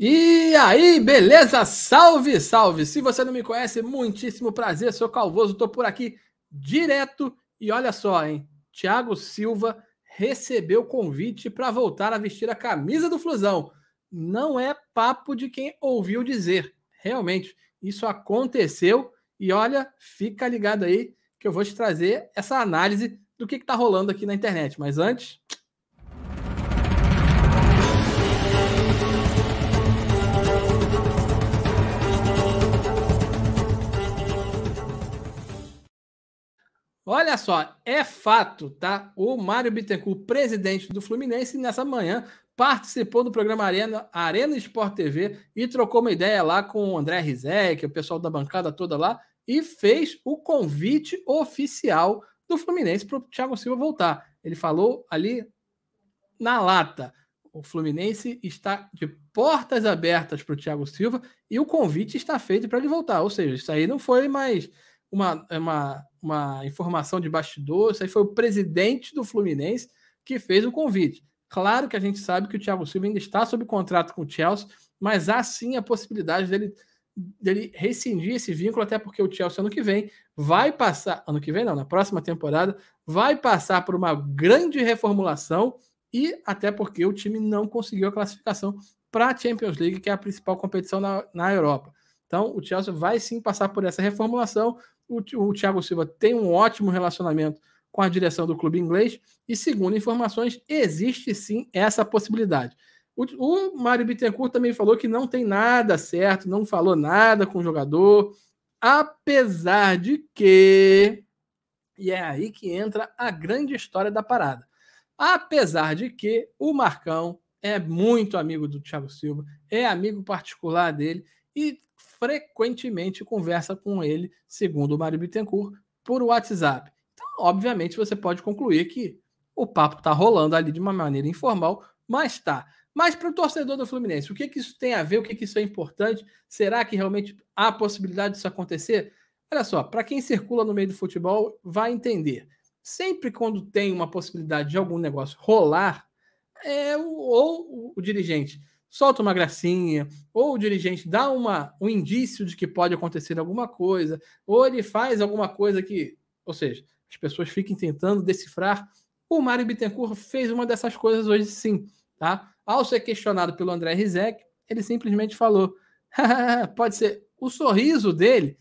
E aí, beleza? Salve, salve! Se você não me conhece, muitíssimo prazer, sou Calvoso, tô por aqui direto e olha só, hein? Thiago Silva recebeu convite para voltar a vestir a camisa do Flusão. Não é papo de quem ouviu dizer. Realmente, isso aconteceu e olha, fica ligado aí que eu vou te trazer essa análise do que tá rolando aqui na internet. Mas antes, olha só, é fato, tá? O Mário Bittencourt, presidente do Fluminense, nessa manhã participou do programa Arena Sport TV e trocou uma ideia lá com o André Rizek, o pessoal da bancada toda lá, e fez o convite oficial do Fluminense para o Thiago Silva voltar. Ele falou ali na lata: o Fluminense está de portas abertas para o Thiago Silva e o convite está feito para ele voltar. Ou seja, isso aí não foi mais uma informação de bastidor, isso aí foi o presidente do Fluminense que fez o convite. Claro que a gente sabe que o Thiago Silva ainda está sob contrato com o Chelsea, mas há sim a possibilidade dele rescindir esse vínculo, até porque o Chelsea ano que vem vai passar, ano que vem não, na próxima temporada, vai passar por uma grande reformulação e até porque o time não conseguiu a classificação para a Champions League, que é a principal competição na Europa. Então, o Chelsea vai sim passar por essa reformulação. O Thiago Silva tem um ótimo relacionamento com a direção do clube inglês e, segundo informações, existe sim essa possibilidade. O Mário Bittencourt também falou que não tem nada certo, não falou nada com o jogador, apesar de que, e é aí que entra a grande história da parada, apesar de que o Marcão é muito amigo do Thiago Silva, é amigo particular dele e frequentemente conversa com ele, segundo o Mário Bittencourt, por WhatsApp. Então, obviamente, você pode concluir que o papo está rolando ali de uma maneira informal, mas tá. Mas para o torcedor do Fluminense, o que isso tem a ver? O que isso é importante? Será que realmente há possibilidade disso acontecer? Olha só, para quem circula no meio do futebol, vai entender. Sempre quando tem uma possibilidade de algum negócio rolar, ou o dirigente solta uma gracinha, ou o dirigente dá um indício de que pode acontecer alguma coisa, ou ele faz alguma coisa que, ou seja, as pessoas fiquem tentando decifrar. O Mário Bittencourt fez uma dessas coisas hoje sim, tá? Ao ser questionado pelo André Rizek, ele simplesmente falou: pode ser. O sorriso dele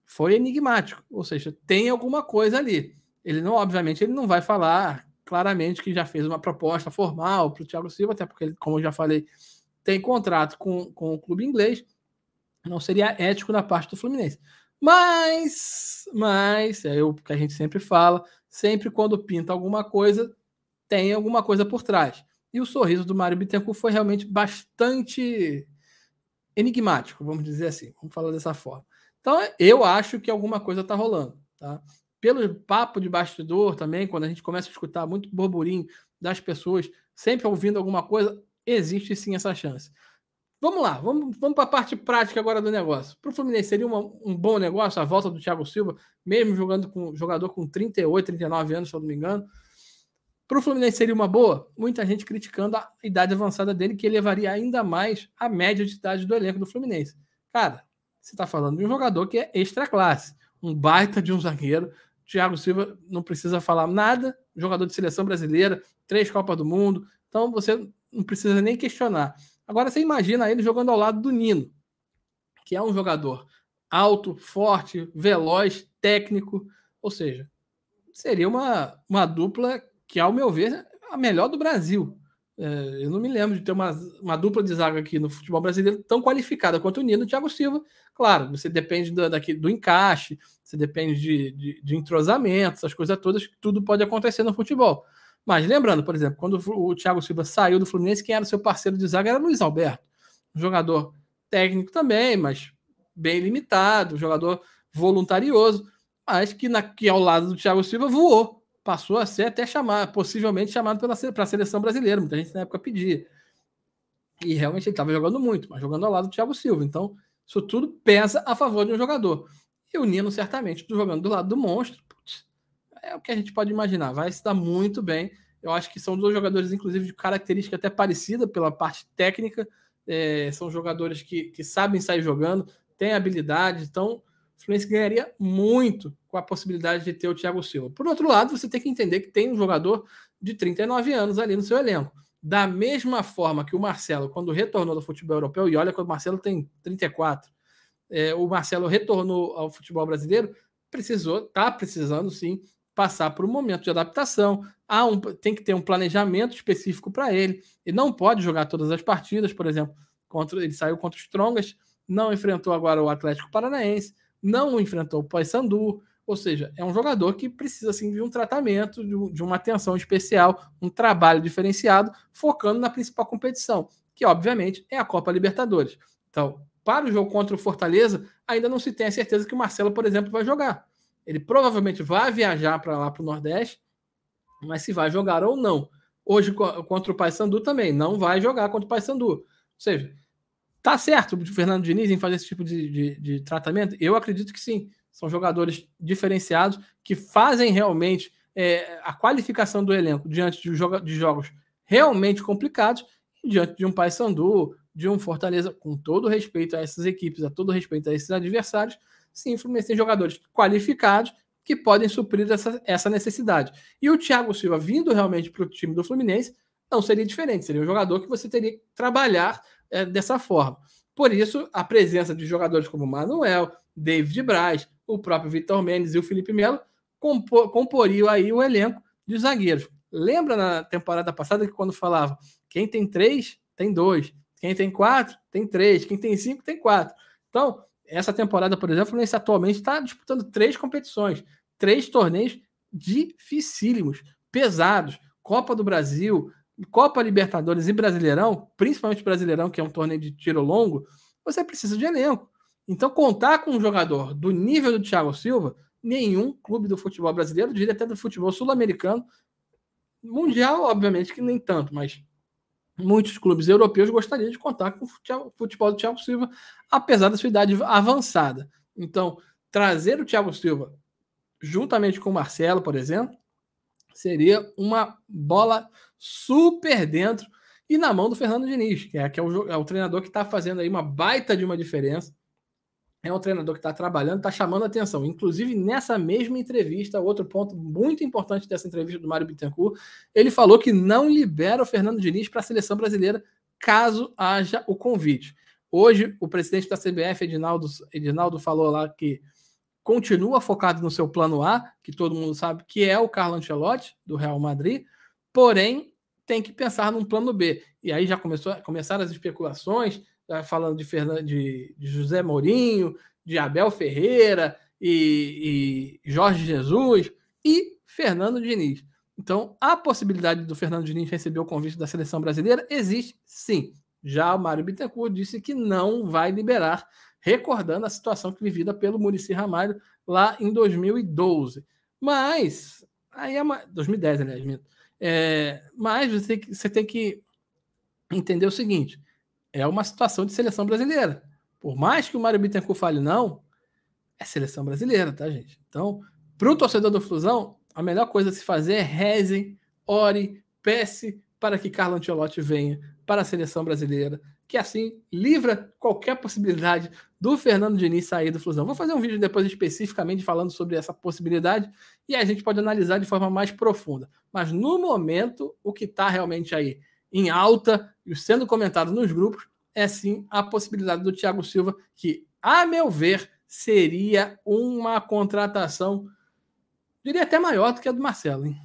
foi enigmático, ou seja, tem alguma coisa ali. Ele não, obviamente, ele não vai falar claramente que já fez uma proposta formal para o Thiago Silva, até porque ele, como eu já falei, tem contrato com o clube inglês, não seria ético da parte do Fluminense. Mas é o que a gente sempre fala, sempre quando pinta alguma coisa, tem alguma coisa por trás. E o sorriso do Mário Bittencourt foi realmente bastante enigmático, vamos dizer assim, vamos falar dessa forma. Então, eu acho que alguma coisa está rolando, tá? Pelo papo de bastidor também, quando a gente começa a escutar muito burburinho das pessoas, sempre ouvindo alguma coisa, existe sim essa chance. Vamos lá, vamos para a parte prática agora do negócio. Para o Fluminense seria um bom negócio a volta do Thiago Silva, mesmo jogando com jogador com 38, 39 anos, se eu não me engano. Para o Fluminense seria uma boa? Muita gente criticando a idade avançada dele, que elevaria ainda mais a média de idade do elenco do Fluminense. Cara, você está falando de um jogador que é extra classe, um baita de um zagueiro. Thiago Silva não precisa falar nada, jogador de seleção brasileira, 3 Copas do Mundo, então você não precisa nem questionar. Agora você imagina ele jogando ao lado do Nino, que é um jogador alto, forte, veloz, técnico, ou seja, seria uma dupla que, ao meu ver, é a melhor do Brasil. Eu não me lembro de ter uma dupla de zaga aqui no futebol brasileiro tão qualificada quanto o Nino e o Thiago Silva. Claro, você depende do encaixe, você depende de entrosamento, essas coisas todas, que tudo pode acontecer no futebol. Mas lembrando, por exemplo, quando o Thiago Silva saiu do Fluminense, quem era o seu parceiro de zaga era Luiz Alberto. Um jogador técnico também, mas bem limitado, um jogador voluntarioso, mas que ao lado do Thiago Silva voou. Passou a ser até possivelmente chamado para a seleção brasileira. Muita gente na época pedia. E realmente ele estava jogando muito, mas jogando ao lado do Thiago Silva. Então, isso tudo pesa a favor de um jogador. E o Nino, certamente, jogando do lado do monstro, putz, é o que a gente pode imaginar. Vai se dar muito bem. Eu acho que são dois jogadores, inclusive, de característica até parecida pela parte técnica. são jogadores que sabem sair jogando, têm habilidade, então o Fluminense ganharia muito com a possibilidade de ter o Thiago Silva. Por outro lado, você tem que entender que tem um jogador de 39 anos ali no seu elenco. Da mesma forma que o Marcelo, quando retornou do futebol europeu, e olha que o Marcelo tem 34, o Marcelo retornou ao futebol brasileiro, está precisando sim passar por um momento de adaptação. Tem que ter um planejamento específico para ele. Ele não pode jogar todas as partidas, por exemplo, ele saiu contra o Strongest, não enfrentou agora o Atlético Paranaense, não enfrentou o Paysandu, ou seja, é um jogador que precisa assim, de um tratamento, de uma atenção especial, um trabalho diferenciado, focando na principal competição, que obviamente é a Copa Libertadores. Então, para o jogo contra o Fortaleza, ainda não se tem a certeza que o Marcelo, por exemplo, vai jogar. Ele provavelmente vai viajar para lá para o Nordeste, mas se vai jogar ou não. Hoje, contra o Paysandu também, não vai jogar contra o Paysandu. Ou seja, tá certo o Fernando Diniz em fazer esse tipo de tratamento? Eu acredito que sim. São jogadores diferenciados que fazem realmente a qualificação do elenco diante de jogos realmente complicados, diante de um Paysandu, de um Fortaleza, com todo respeito a essas equipes, a todo respeito a esses adversários. Sim, o Fluminense tem jogadores qualificados que podem suprir essa necessidade. E o Thiago Silva, vindo realmente para o time do Fluminense, não seria diferente. Seria um jogador que você teria que trabalhar dessa forma. Por isso, a presença de jogadores como Manuel, David Braz, o próprio Vitor Mendes e o Felipe Melo comporiam aí o elenco de zagueiros. Lembra na temporada passada que quando falava quem tem 3, tem 2, quem tem 4, tem 3, quem tem 5, tem 4. Então, essa temporada, por exemplo, o Fluminense atualmente está disputando 3 competições, 3 torneios dificílimos, pesados, Copa do Brasil, Copa Libertadores e Brasileirão, principalmente Brasileirão, que é um torneio de tiro longo, você precisa de elenco. Então, contar com um jogador do nível do Thiago Silva, nenhum clube do futebol brasileiro, diria até do futebol sul-americano, mundial, obviamente que nem tanto, mas muitos clubes europeus gostariam de contar com o futebol do Thiago Silva, apesar da sua idade avançada. Então, trazer o Thiago Silva, juntamente com o Marcelo, por exemplo, seria uma bola super dentro e na mão do Fernando Diniz, que é o treinador que está fazendo aí uma baita de uma diferença. É um treinador que está trabalhando, está chamando a atenção. Inclusive, nessa mesma entrevista, outro ponto muito importante dessa entrevista do Mário Bittencourt, ele falou que não libera o Fernando Diniz para a seleção brasileira caso haja o convite. Hoje, o presidente da CBF, Edinaldo falou lá que continua focado no seu plano A, que todo mundo sabe que é o Carlo Ancelotti, do Real Madrid, porém tem que pensar num plano B. E aí já começaram as especulações, falando de José Mourinho, de Abel Ferreira e Jorge Jesus e Fernando Diniz. Então, a possibilidade do Fernando Diniz receber o convite da seleção brasileira existe sim. Já o Mário Bittencourt disse que não vai liberar, recordando a situação vivida pelo Muricy Ramalho lá em 2012. Mas, aí 2010, aliás, mas você tem que entender o seguinte, é uma situação de seleção brasileira. Por mais que o Mário Bittencourt fale não, é seleção brasileira, tá, gente? Então, para o torcedor do Flusão, a melhor coisa a se fazer é reze, ore, peça para que Carlo Ancelotti venha para a seleção brasileira, que assim livra qualquer possibilidade do Fernando Diniz sair do Flusão. Vou fazer um vídeo depois especificamente falando sobre essa possibilidade e a gente pode analisar de forma mais profunda. Mas no momento, o que está realmente aí em alta e sendo comentado nos grupos é sim a possibilidade do Thiago Silva, que, a meu ver, seria uma contratação, diria até maior do que a do Marcelo, hein?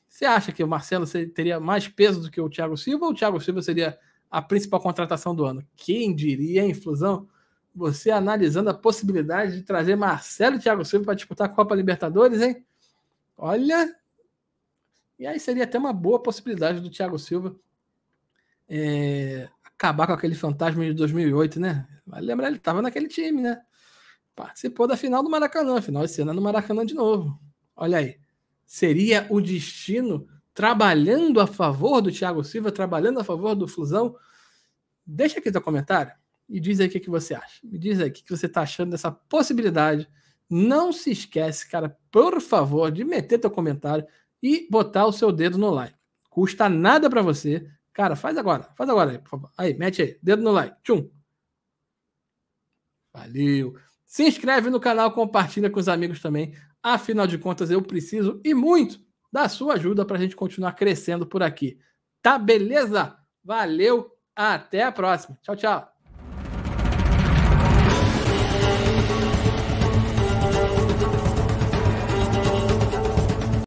Você acha que o Marcelo teria mais peso do que o Thiago Silva ou o Thiago Silva seria a principal contratação do ano? Quem diria, hein, Flusão? Você analisando a possibilidade de trazer Marcelo e Thiago Silva para disputar a Copa Libertadores, hein? Olha, e aí seria até uma boa possibilidade do Thiago Silva acabar com aquele fantasma de 2008, né? Vai lembrar, ele estava naquele time, né? Participou da final do Maracanã, final esse ano é no Maracanã de novo. Olha aí. Seria o destino trabalhando a favor do Thiago Silva, trabalhando a favor do Flusão? Deixa aqui teu comentário e diz aí o que você acha. Me diz aí o que você está achando dessa possibilidade. Não se esquece, cara, por favor, de meter teu comentário e botar o seu dedo no like. Custa nada para você. Cara, faz agora aí, por favor. Aí, mete aí, dedo no like. Tchum. Valeu. Se inscreve no canal, compartilha com os amigos também. Afinal de contas, eu preciso e muito da sua ajuda para a gente continuar crescendo por aqui. Tá beleza? Valeu, até a próxima. Tchau, tchau.